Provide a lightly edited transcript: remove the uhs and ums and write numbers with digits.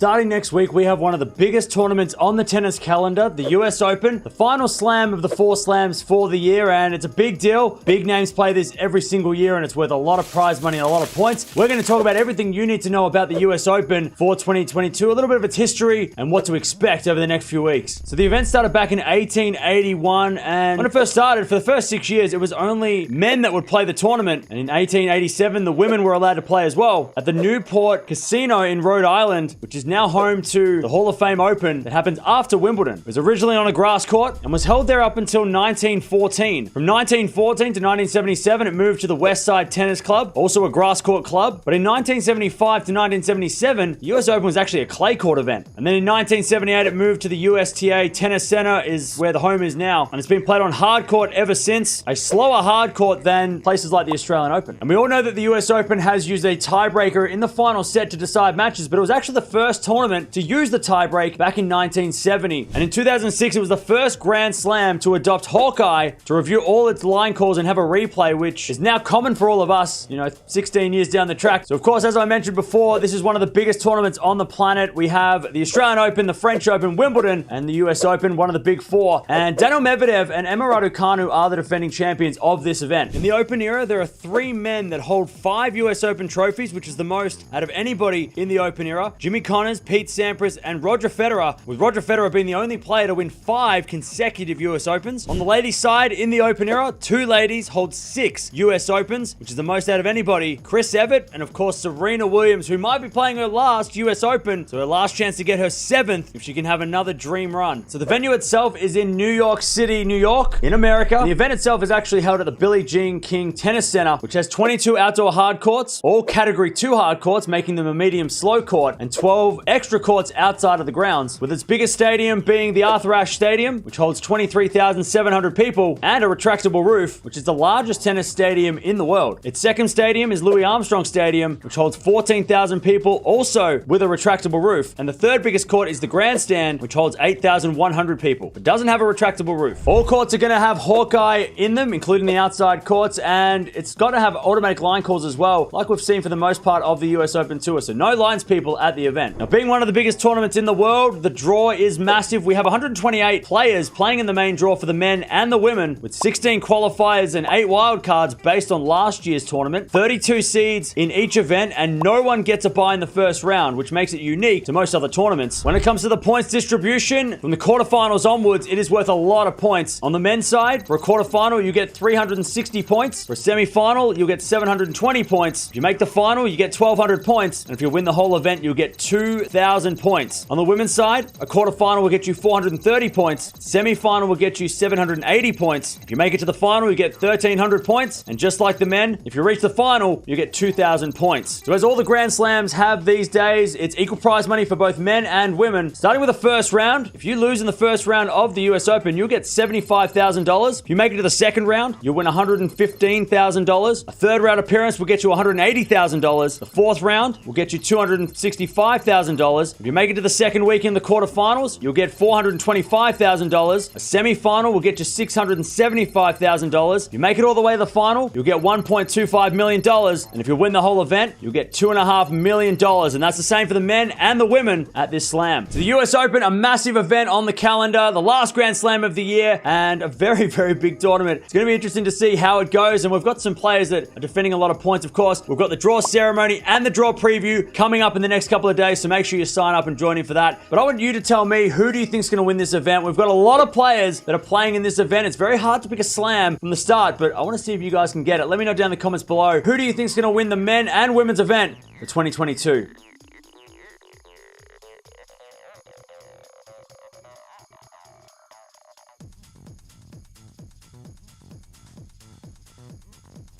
starting next week, we have one of the biggest tournaments on the tennis calendar, the US Open, the final slam of the 4 slams for the year, and it's a big deal. Big names play this every single year, and it's worth a lot of prize money and a lot of points. We're going to talk about everything you need to know about the US Open for 2022, a little bit of its history, and what to expect over the next few weeks. So the event started back in 1881, and when it first started, for the first 6 years, it was only men that would play the tournament, and in 1887, the women were allowed to play as well at the Newport Casino in Rhode Island, which is now home to the Hall of Fame Open that happens after Wimbledon. It was originally on a grass court and was held there up until 1914. From 1914 to 1977, it moved to the West Side Tennis Club, also a grass court club. But in 1975 to 1977, the US Open was actually a clay court event. And then in 1978, it moved to the USTA Tennis Center, is where the home is now. And it's been played on hard court ever since, a slower hard court than places like the Australian Open. And we all know that the US Open has used a tiebreaker in the final set to decide matches, but it was actually the first tournament to use the tiebreak back in 1970. And in 2006, it was the first Grand Slam to adopt Hawkeye to review all its line calls and have a replay, which is now common for all of us, 16 years down the track. So of course, as I mentioned before, this is one of the biggest tournaments on the planet. We have the Australian Open, the French Open, Wimbledon, and the US Open, one of the big four. And Daniil Medvedev and Emma Raducanu are the defending champions of this event. In the Open era, there are 3 men that hold 5 US Open trophies, which is the most out of anybody in the Open era. Jimmy Connors, Pete Sampras, and Roger Federer, with Roger Federer being the only player to win 5 consecutive US Opens. On the ladies' side, in the Open era, 2 ladies hold 6 US Opens, which is the most out of anybody. Chris Evert, and of course Serena Williams, who might be playing her last US Open, so her last chance to get her 7th if she can have another dream run. So the venue itself is in New York City, New York, in America. The event itself is actually held at the Billie Jean King Tennis Center, which has 22 outdoor hard courts, all Category 2 hard courts, making them a medium slow court, and 12 extra courts outside of the grounds, with its biggest stadium being the Arthur Ashe Stadium, which holds 23,700 people, and a retractable roof, which is the largest tennis stadium in the world. Its second stadium is Louis Armstrong Stadium, which holds 14,000 people, also with a retractable roof. And the third biggest court is the Grandstand, which holds 8,100 people, but doesn't have a retractable roof. All courts are going to have Hawkeye in them, including the outside courts, and it's got to have automatic line calls as well, like we've seen for the most part of the US Open Tour. So no lines people at the event. Now, being one of the biggest tournaments in the world, the draw is massive. We have 128 players playing in the main draw for the men and the women, with 16 qualifiers and 8 wildcards based on last year's tournament, 32 seeds in each event, and no one gets a bye in the first round, which makes it unique to most other tournaments. When it comes to the points distribution, from the quarterfinals onwards, it is worth a lot of points. On the men's side, for a quarterfinal, you get 360 points. For a semifinal, you'll get 720 points. If you make the final, you get 1,200 points. And if you win the whole event, you'll get 2,000 points. On the women's side, a quarterfinal will get you 430 points. Semi-final will get you 780 points. If you make it to the final, you get 1,300 points. And just like the men, if you reach the final, you get 2,000 points. So as all the Grand Slams have these days, it's equal prize money for both men and women. Starting with the first round, if you lose in the first round of the US Open, you'll get $75,000. If you make it to the second round, you'll win $115,000. A third round appearance will get you $180,000. The fourth round will get you $265,000. If you make it to the second week in the quarterfinals, you'll get $425,000. A semi-final will get you $675,000. If you make it all the way to the final, you'll get $1.25 million. And if you win the whole event, you'll get $2.5 million. And that's the same for the men and the women at this slam. So the US Open, a massive event on the calendar, the last Grand Slam of the year, and a very, very big tournament. It's going to be interesting to see how it goes. And we've got some players that are defending a lot of points, of course. We've got the draw ceremony and the draw preview coming up in the next couple of days. So make sure you sign up and join in for that. But I want you to tell me, who do you think is going to win this event? We've got a lot of players that are playing in this event. It's very hard to pick a slam from the start, but I want to see if you guys can get it. Let me know down in the comments below. Who do you think is going to win the men and women's event for 2022?